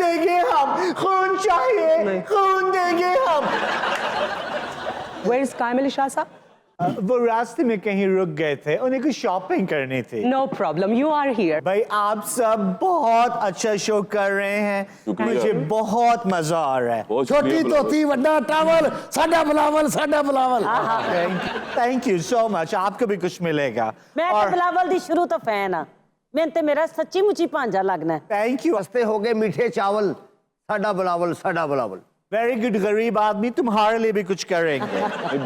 देंगे हम, खून चाहिए, खून देंगे हम। Where is कामिल शाह साहब? वो रास्ते में कहीं रुक गए थे, उन्हें कुछ शॉपिंग करनी थी। No problem, you are here. भाई आप सब बहुत अच्छा शो कर रहे हैं, मुझे बहुत मजा आ रहा है। छोटी तोती वड्डा टावल साडा बिलावल साडा Bilawal. Thank you so much, आपको भी कुछ मिलेगा। मैं तो बिलावल दी शुरू तो फैन हाँ, मैं तो मेरा सच्ची मुची भांजा लगना है। Thank you. सस्ते हो गए मीठे चावल साडा बिलावल साडा बिलावल। वेरी गुड गरीब आदमी, तुम्हारे लिए भी कुछ करेंगे।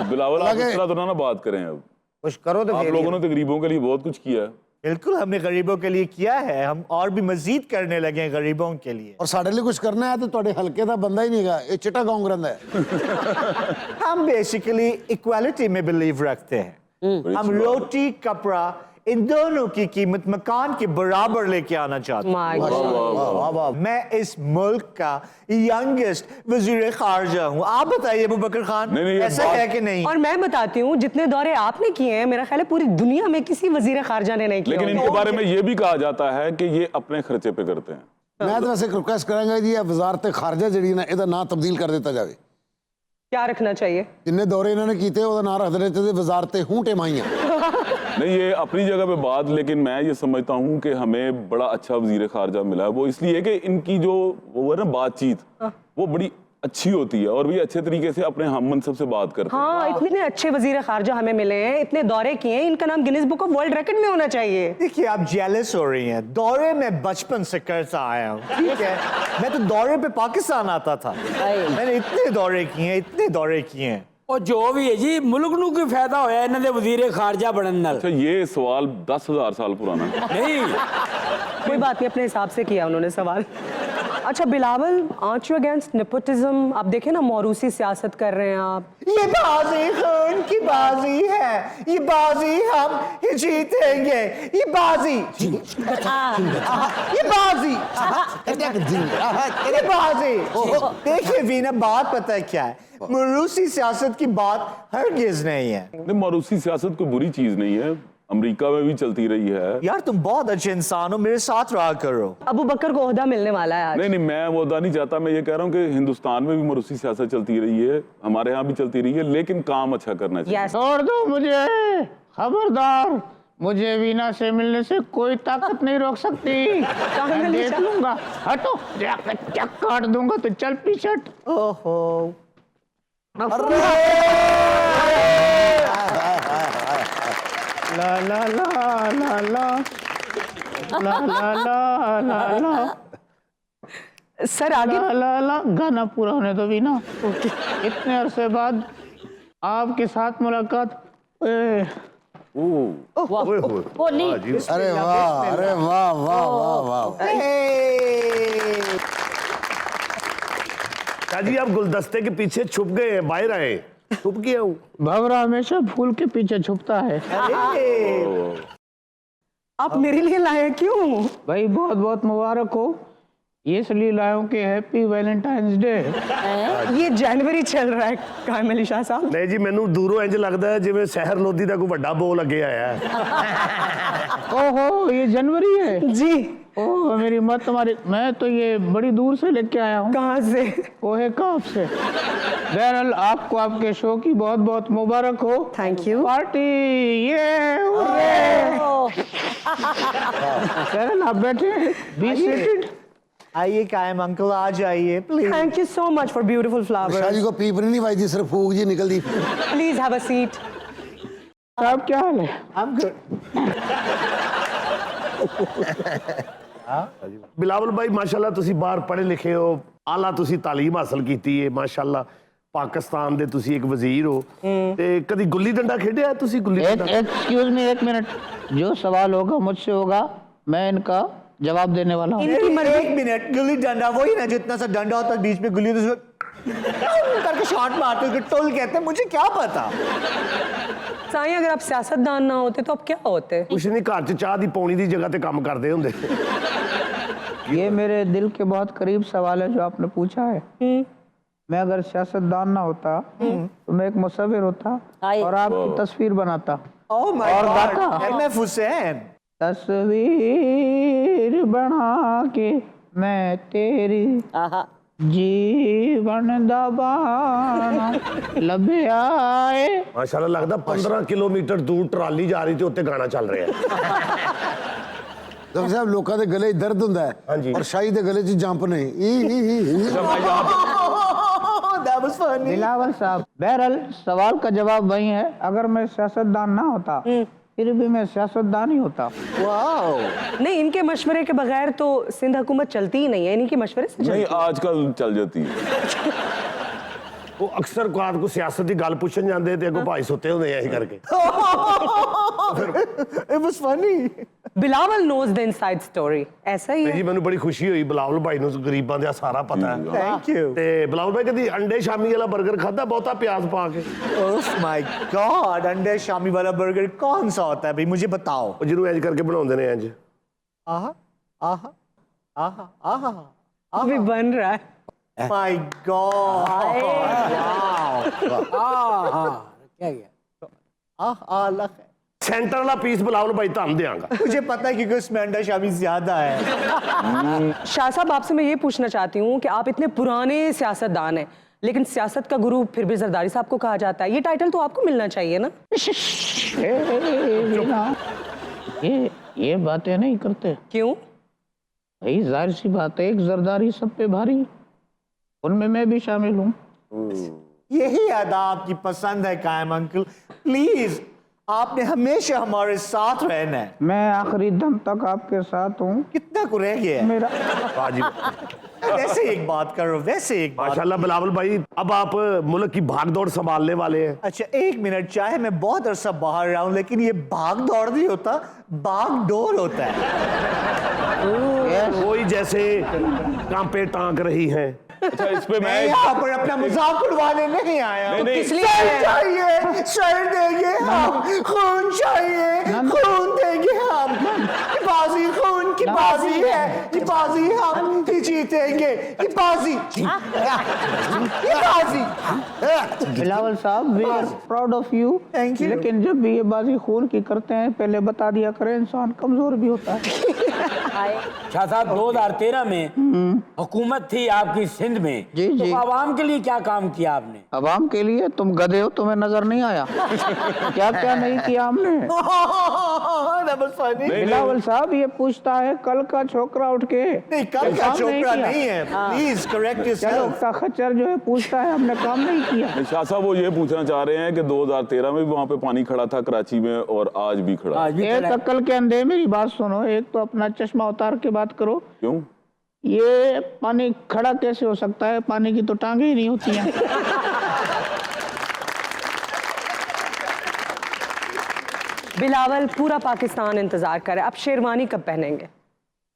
बिलावल आप इस तरह तो ना बात करें। अब कुछ करो तो आप लोगों ने तो गरीबों के लिए बहुत कुछ किया है। बिल्कुल, हमने गरीबों के लिए किया है, हम और भी मजीद करने लगे हैं गरीबों के लिए। और साढ़े लिए कुछ करना है तो थोड़े हल्के का बंदा ही नहीं गा, ये चिट्टा कांग्रेस है। हम बेसिकली इक्वालिटी में बिलीव रखते हैं। हम रोटी कपड़ा इन दोनों की कीमत मकान के बराबर लेके आना चाहते हैं। माशाल्लाह। मैं इस मुल्क का यंगेस्ट वजीर खारजा हूँ। आप बताइए अबू बकर खान, नहीं, ऐसा है कि नहीं? और मैं बताती हूँ, जितने दौरे आपने किए हैं मेरा ख्याल है पूरी दुनिया में किसी वजीर खारजा ने नहीं किया। लेकिन इनके बारे में ये भी कहा जाता है कि ये अपने खर्चे पे करते हैं। मैं तो वैसे रिक्वेस्ट करूंगा जी वजारत खारजा जी ना ਇਹਦਾ ਨਾਂ तब्दील कर देता जाए। क्या रखना चाहिए? जिन्ने दौरे इन्होंने किए ਉਹਦਾ ਨਾਂ रख देते थे वजारत हूंटे माइयां। नहीं, ये अपनी जगह पे बात, लेकिन मैं ये समझता हूँ कि हमें बड़ा अच्छा वजीर खारजा मिला है। वो इसलिए कि इनकी जो वो है ना बातचीत, वो बड़ी अच्छी होती है और भी अच्छे तरीके से अपने हम मनसब से बात करते हैं। हाँ, इतने अच्छे वजीर खारजा हमें मिले हैं, इतने दौरे किए हैं, इनका नाम Guinness book of world record में होना चाहिए। देखिए आप जेलस हो रही हैं, दौरे में बचपन से करता आया हूँ, ठीक है? मैं तो दौरे पे पाकिस्तान आता था, मैंने इतने दौरे किए हैं, इतने दौरे किए हैं। और जो भी है जी मुल्क नूं की फायदा होया इन्हां दे वजीर खारजा बनन नाल। अच्छा, ये सवाल 10,000 साल पुराना है। नहीं कोई बात नहीं, अपने हिसाब से किया उन्होंने सवाल। अच्छा Bilawal, aren't you against nepotism? आप देखें ना, मौरूसी सियासत कर रहे हैं आप। ये बाजी खून की बाजी है, ये बाजी हम जीतेंगे, ये बाजी, ये बाजी, ये बाजी। देखिए वीना, बात पता है क्या है? मौरूसी सियासत की बात हरगिज नहीं है। नहीं, मौरूसी सियासत कोई बुरी चीज नहीं है, अमेरिका में भी चलती रही है। यार तुम बहुत अच्छे इंसान हो, मेरे साथ रहा करो। अबू बकर को ओहदा मिलने वाला है आज। नहीं, मैं वो ओहदा नहीं चाहता। मैं ये कह रहा हूँ कि हिंदुस्तान में भी मौरूसी सियासत चलती रही है, हमारे यहाँ भी चलती रही है, लेकिन काम अच्छा करना चाहिए। Yes. छोड़ दो मुझे, खबरदार, मुझे वीना से मिलने से कोई ताकत नहीं रोक सकती। मैं देख लूंगा, हटो, चक काट दूंगा तो चल पीछे। ओहो, ला ला ला ला ला ला ला ला ला ला सर आगे ला ला ला। गाना पूरा होने दो वीना। इतने अरसे बाद आपके साथ मुलाकात। बोली अरे वाह, अरे वाह वाह वाह वाह। जी आप गुलदस्ते के पीछे छुप गए हैं, बाहर आए। छुप गया हूँ। भंवरा हमेशा फूल के पीछे छुपता है। आप मेरे लिए लाए हैं क्यों? भाई बहुत बहुत मुबारक हो, ये इसलिए लाया हूं कि हैप्पी वैलेंटाइंस डे। ये जनवरी चल रहा है कामिल शाह साहब। नहीं जी, मैनू दूरों इंज लगता है जिवें शहर लोधी का कोई बड़ा बोल अगे आया है। ओहो, ये जनवरी है जी। ओह मेरी मत तुम्हारी, मैं तो ये बड़ी दूर से लेके आया हूँ। कहाँ से? ओहे काफ से। बहरहाल आपको आपके शो की बहुत बहुत मुबारक हो। Thank you. पार्टी ये बहरहाल आप बैठे, बी सीटेड। आइए कायम अंकल, आ जाइए please. Thank you so much for beautiful शाह फ्लावर्स। जी को पीप नहीं भाई जी, सिर्फ फूक जी निकलती। Please have a seat. साहब क्या हाल है? I'm good. बिलावल भाई माशाल्लाह तुसी बाहर पढ़े लिखे हो, आला तुसी तालीम हासिल कीती है माशाल्लाह। पाकिस्तान दे तुसी एक वजीर हो, ते कदी गुल्ली डंडा खेडिया तुसी? गुल्ली डंडा एक्सक्यूज मी, एक मिनट। जो सवाल होगा मुझसे होगा, मैं इनका जवाब देने वाला हूँ। एक मिनट, गुल्ली डंडा वही ना जितना सा डंडा होता है बीच में गुल्ली तो करके शॉट मारते हो, टोल कहते हैं, मुझे क्या पता। साईं, अगर आप सियासतदान ना होते तो आप क्या होते? कुछ नहीं, घर च चाह दी पौनी दी जगह ते काम करते होंदे। ये मेरे दिल के बहुत करीब सवाल है जो आपने पूछा है। मैं अगर सियासतदान ना होता तो मैं एक मुसव्विर होता और आपकी तस्वीर बनाता ओह माय और गॉड, गाता। एमएफ हुसैन। तस्वीर बना के मैं तेरी आहा जीवन दबाना लबे आए। माशाल्लाह लगदा 15 किलोमीटर दूर ट्राली जा रही थी, उत्ते गाना चल रहा है। डॉक्टर साहब लोगों के गले 'ਚ दर्द ਹੁੰਦਾ हाँ जी। है और शाही के गले 'ਚ जंप ने That was funny. बिलावल साहब, बहरहाल सवाल का जवाब वही है, अगर मैं सियासतदान ना होता फिर भी मैं सियासतदान ही होता। नहीं, इनके मशवरे के बगैर तो सिंध हुकूमत चलती ही नहीं है, इनके मशवरे से नहीं चलती आजकल चल जाती है। वो अक्सर को सियासत की गल पूछन जाते ते अगों भाई सुते होंदे ऐसे करके। It was funny. Bilawal knows the inside story, ऐसा ही जी है। मैंने बड़ी खुशी हुई बिलावल भाई ਨੂੰ ਗਰੀਬਾਂ ਦਾ ਸਾਰਾ ਪਤਾ ਹੈ। Thank you. ਤੇ ਬਿਲਾਵਲ ਭਾਈ ਕਦੀ ਅੰਡੇ ਸ਼ਾਮੀ ਵਾਲਾ 버ਗਰ ਖਾਦਾ ਬਹੁਤਾ ਪਿਆਜ਼ ਪਾ ਕੇ? Oh my God, अंडे शामी वाला बर्गर कौन सा होता है भाई, मुझे बताओ। ਉਹ ਜਿਹਨੂੰ ਇੰਜ ਕਰਕੇ ਬਣਾਉਂਦੇ ਨੇ ਇੰਜ। आहा, आहा, आहा, आहा, अभी बन रहा है। My God. क्या गया आहा, लख। ਸੈਂਟਰ ਵਾਲਾ ਪੀਸ ਬਿਲਾਵਲ ਭਾਈ ਤੁਹਾਨੂੰ ਦੇਵਾਂਗਾ। मुझे पता है क्योंकि उसमें अंडा शामी ज्यादा है। शाह साहब, आपसे मैं ये पूछना चाहती हूँ कि आप इतने पुराने सियासतदान हैं, लेकिन सियासत का गुरु फिर भी जरदारी साहब को कहा जाता है, ये टाइटल तो आपको मिलना चाहिए ना? ये बातें नहीं करते क्यों? भाई, जाहिर सी बात है, एक जरदारी सब पे भारी, उनमें मैं भी शामिल हूँ। यही अदा आपकी पसंद है कायम अंकल, प्लीज आपने हमेशा हमारे साथ रहना है। मैं आखिरी दम तक आपके साथ हूँ। कितना को रह गया है? मेरा वैसे एक बात करो, वैसे एक बात। माशाल्लाह बिलावल भाई, अब आप मुल्क की भाग दौड़ संभालने वाले हैं। अच्छा एक मिनट, चाहे मैं बहुत अरसा बाहर रहा हूं, लेकिन ये भाग दौड़ नहीं होता, बाग डोर होता है। कोई जैसे कांपे टांक रही हैं। अच्छा इस पे मैं मैं यहाँ पर अपना मजाक उड़वाने नहीं आया हूं। नहीं, किस लिए सर आए? चाहिए, सर देंगे हम, खून चाहिए, खून देंगे हम। ये बाजी खून की बाजी है, ये बाजी हम ही जीतेंगे, ये बाजी, ये बाजी। बिलावल साहब, we are proud of you. Thank you. लेकिन जब भी ये बाजी खून की करते हैं, पहले बता दिया करें, इंसान कमजोर भी होता है। शाह साहब 2013 में हुकूमत थी आपकी सिंध में, जी, तो जी। आवाम के लिए क्या काम किया आपने? अवाम के लिए तुम गधे हो, तुम्हें नजर नहीं आया क्या क्या नहीं किया हमने। That was funny. बिलावल साहब, ये पूछता है कल का छोकरा उठ के, नहीं, कल का काम छोकरा किया। नहीं है, प्लीज करेक्ट चलो, योरसेल्फ। का खच्चर जो है पूछता है, हमने काम नहीं किया। शाह साहब वो ये पूछना चाह रहे हैं कि 2013 में भी वहाँ पे पानी खड़ा था कराची में और आज भी खड़ा है। आज भी एक खड़ा है। अक्ल के अंधे मेरी बात सुनो, एक तो अपना चश्मा उतार के बात करो। क्यों? ये पानी खड़ा कैसे हो सकता है, पानी की तो टांगे ही नहीं होती हैं। बिलावल, पूरा पाकिस्तान इंतजार कर रहा है, आप शेरवानी कब पहनेंगे?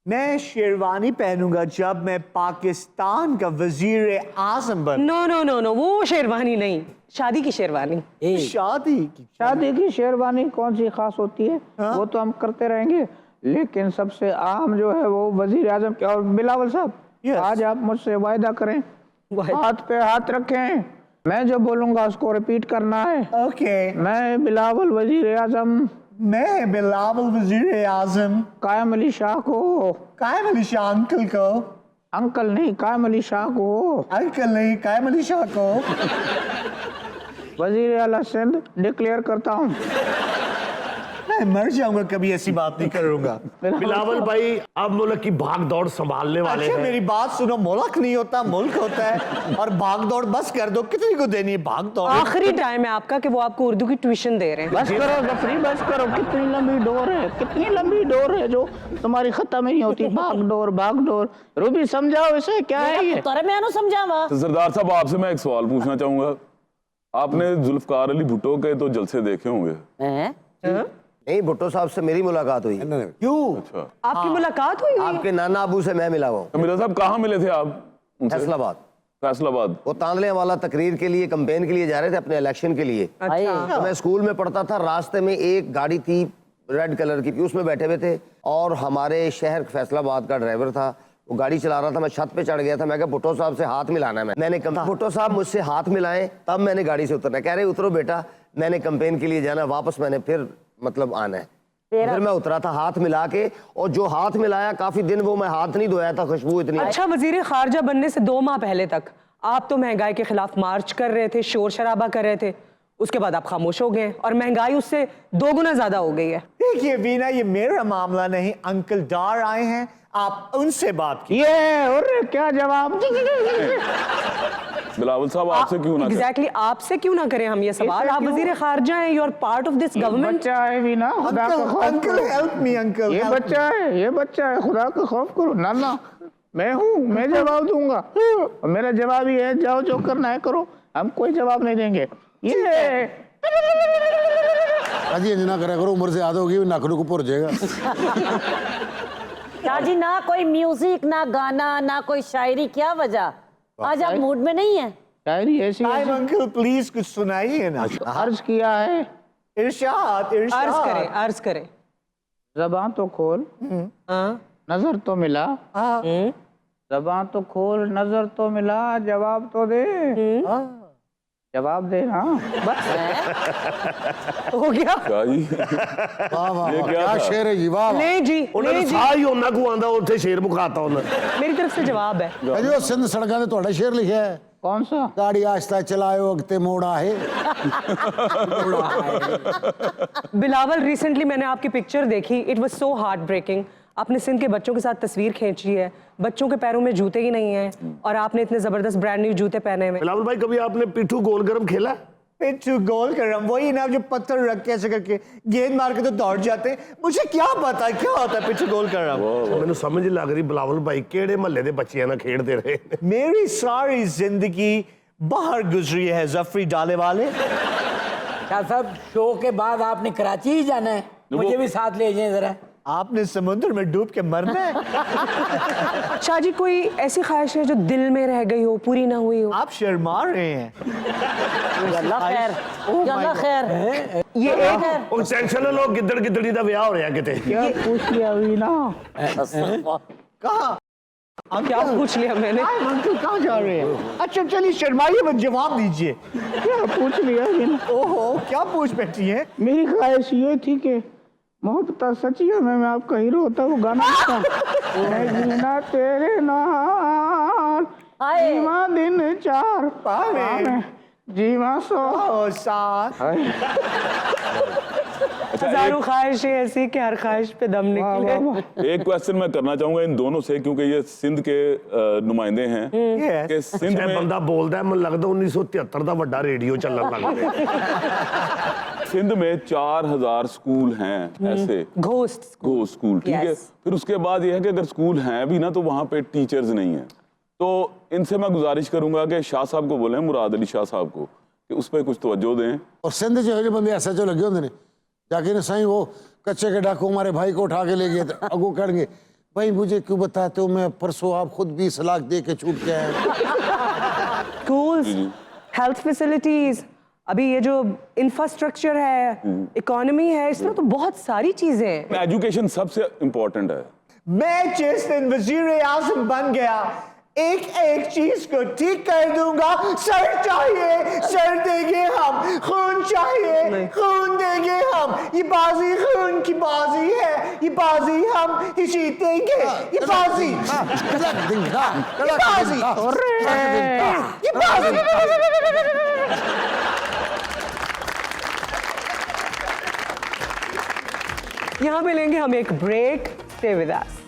मैं शेरवानी पहनूंगा जब मैं पाकिस्तान का वजीर आजम बन। नो नो नो नो, वो शेरवानी नहीं, शादी की शेरवानी। शादी की। शादी की शेरवानी कौन सी खास होती है, वो तो हम करते रहेंगे, लेकिन सबसे आम जो है वो वजीर आजम की। और बिलावल साहब, Yes. आज आप मुझसे वायदा करें, वायदा? हाथ पे हाथ रखें, मैं जो बोलूंगा उसको रिपीट करना है। ओके, मैं बिलावल वजीर आजम मैं बिलावल वजीर आजम कायम अली शाह को, कायम अली शाह अंकल को, अंकल नहीं कायम अली शाह को, अंकल नहीं कायम अली शाह को वजीर आला सिंध डिक्लेयर करता हूँ। मैं मर जाऊंगा, कभी ऐसी बात नहीं करूंगा। बिलावल भाई, अब मुल्क की भाग दौड़ संभालने वाले अच्छा हैं। मेरी बात सुनो, मुल्क नहीं होता मुल्क होता है, और भाग दौड़ बस कर दो, कितनी को देनी है भाग दौड़? आखिरी टाइम है आपका कि वो आपको उर्दू की ट्यूशन दे रहे हैं। बस करो गफरी, बस करो, कितनी लंबी डोर है, कितनी लंबी डोर है जो तुम्हारी खत्म ही नहीं होती। भाग डोर रूबी, समझाओ इसे क्या है ये। तोरे मैं समझावा। तो सरदार साहब आपसे मैं एक सवाल पूछना चाहूंगा, आपने जुल्फकार अली भुट्टो के तो जलसे देखे होंगे। नहीं, भुट्टो साहब से मेरी मुलाकात हुई। क्यों? अच्छा, आपकी मुलाकात हुई हुई? आपके नाना अबू से मैं मिला हूँ, तो मिर्जा साहब कहाँ मिले थे आप उनसे? फैसलाबाद। फैसलाबाद। वो तांदले वाला तकरीर के लिए, कैंपेन के लिए जा रहे थे, अपने इलेक्शन के लिए। अच्छा, तो मैं स्कूल में पढ़ता था, रास्ते में एक गाड़ी थी रेड कलर की, उसमें बैठे हुए थे, और हमारे शहर फैसलाबाद का ड्राइवर था, वो गाड़ी चला रहा था। मैं छत पे चढ़ गया था, मैं कहा भुट्टो साहब से हाथ मिलाना है। मैंने भुट्टो साहब मुझसे हाथ मिलाए, तब मैंने गाड़ी से उतरना। कह रहे उतरो बेटा, मैंने कैंपेन के लिए जाना, वापस मैंने फिर मतलब आना है। फिर मैं उतरा था हाथ मिला के, और जो हाथ मिलाया काफी दिन वो मैं हाथ नहीं धोया था, खुशबू इतनी। अच्छा, वजीर खारजा बनने से 2 माह पहले तक आप तो महंगाई के खिलाफ मार्च कर रहे थे, शोर शराबा कर रहे थे, उसके बाद आप खामोश हो गए और महंगाई उससे 2 गुना ज्यादा हो गई है। देखिए बीना, ये मेरा मामला नहीं, अंकल डार आए हैं, आप उनसे बात की। ये और क्या जवाब? बिलावल साहब आपसे क्यों ना करें? एग्जैक्टली आपसे क्यों ना करें हम ये सवाल? आप वजीर खारजा हैं, you are part of this government. बच्चा है भी ना, खुदा का खौफ अंकल करो। Help me uncle. ये बच्चा है, ये बच्चा है, खुदा का खौफ करो। ना ना, मैं हूँ, मैं जवाब दूंगा। और मेरा जवाब ये है, जाओ जो करना है करो, हम कोई जवाब नहीं देंगे। ये अजी इंजना करा करो, उम्र से याद होगी नखरू को पुर जाएगा। शाहजी ना कोई म्यूजिक, ना गाना, ना कोई शायरी, क्या वजह? आज आप मूड में नहीं है? शायरी ऐसी टाइम अंकल प्लीज कुछ सुनाइए ना। अर्ज किया है, इरशाद इरशाद। अर्ज करें, अर्ज करें। ज़बान तो खोल, हाँ, नजर तो मिला। ज़बान तो खोल, नजर तो मिला, जवाब तो दे। जवाब दे ना, बस हो गया। क्या जी? वाह वाह ये वाह, क्या क्या था? शेर है जी, वाह वाह। नहीं जी, ਉਹਨਾਂ नहीं ਨੂੰ जी, ਸਾਹ ਹੀ ਉਹਨਾਂ ਕੋ ਆਂਦਾ, ਉੱਥੇ ਸ਼ੇਰ ਮੁਖਾਤਾ ਉਹਨਾਂ। मेरी तरफ से जवाब है। अजी वो सिंध सड़कों ने थोड़ा शेर लिखा है, कौन सा? गाड़ी आस्ता चलाओ अगते मोड़ा है। बिलावल, रिसेंटली मैंने आपकी पिक्चर देखी, it was so heart breaking. आपने सिंध के बच्चों के साथ तस्वीर खींची है, बच्चों के पैरों में जूते ही नहीं हैं और आपने इतने जबरदस्त ब्रांड न्यू जूते पहने हुए। बिलावल भाई कभी आपने पिट्ठू गोल गरम खेला? पिट्ठू गोल कर रहा हूँ, वही ना जो पत्थर रख के ऐसे करके गेंद मार के तो दौड़ जाते हैं। मुझे क्या पता क्या होता है पिट्ठू गोल कर रहा हूँ। ਮੈਨੂੰ ਸਮਝ ਨਹੀਂ ਲੱਗ ਰਹੀ ਬਿਲਾਵਲ ਭਾਈ ਕਿਹੜੇ ਮਹੱਲੇ ਦੇ ਬੱਚਿਆਂ ਨਾਲ ਖੇਡਦੇ ਰਹੇ। मेरी सारी जिंदगी बाहर गुजरी है जफरी डाले वाले। शाह साहब, शो के बाद आपने कराची ही जाना है, मुझे भी साथ ले जाएं जरा। आपने समुद्र में डूब के मरना है। शाह जी, कोई ऐसी ख्वाहिश है जो दिल में रह गई हो, पूरी ना हुई हो? आप शर्मा रहे हैं। अल्लाह खैर, अल्लाह खैर। ये एक है। ਉਹ ਟੈਨਸ਼ਨ ਨਾ ਲਓ, ਗਿੱਦੜ ਗਿੱਦੜੀ ਦਾ ਵਿਆਹ ਹੋ ਰਿਹਾ ਕਿਤੇ। क्या पूछ लिया अभी ना? कहा क्या पूछ लिया मैंने? अंकल कहाँ जा रहे हैं? अच्छा चलिए शर्माइए मत, जवाब दीजिए। क्या पूछ लिया अभी ना? ओहो, क्या पूछ बैठी है? मेरी ख्वाहिश ये थी कि मोहब्बत सच्ची है, मैं आपका हीरो होता, वो गाना लिखता। मैं जीना तेरे नाल, हाय। जीवा दिन 4 पावे, जीवा 100। ओ साथ। हजारों ख्वाहिशें ऐसी कि हर ख्वाहिश पे दम निकले। एक क्वेश्चन मैं करना चाहूंगा इन दोनों से, क्योंकि ये सिंध के नुमाइंदे हैं Yes. कि सिंध ਇਹ में ਬੰਦਾ ਬੋਲਦਾ ਹੈ, ਮੈਨੂੰ ਲੱਗਦਾ 1973 ਦਾ ਵੱਡਾ ਰੇਡੀਓ ਚੱਲਣ ਲੱਗ ਪਿਆ। सिंध में 4000 स्कूल हैं ऐसे घोस्ट गो स्कूल, ठीक है। Yes. फिर उसके बाद यह है कि अगर स्कूल हैं भी ना तो वहाँ पे टीचर्स नहीं हैं। तो इनसे मैं गुजारिश करूंगा कि शाह साहब को बोलें, मुराद अली शाह साहब को, कि उस पर कुछ तवज्जो दें। और सिंध जो बंदे ऐसा जो लगे होंगे ने जाके ना सही वो कच्चे के डाकू हमारे भाई को उठा के ले गए थे, अगो करेंगे भाई मुझे क्यों बताते हो, मैं परसों आप खुद 20 लाख दे के छूट के आए। स्कूल्स, हेल्थ फैसिलिटीज, अभी ये जो इंफ्रास्ट्रक्चर है, इकोनॉमी है, इसमें तो बहुत सारी चीजें हैं। एजुकेशन सबसे इम्पोर्टेंट है। मैं जिस दिन वजीर आजम बन गया, एक एक चीज को ठीक कर दूंगा। सर चाहिए, सर देंगे हम। खून चाहिए, खून देंगे हम। ये बाजी खून की बाजी है, ये बाजी हम ही जीतेंगे। ये बाजी, ये बाजी, ये बाजी। यहाँ पे लेंगे हम एक ब्रेक। Stay with us.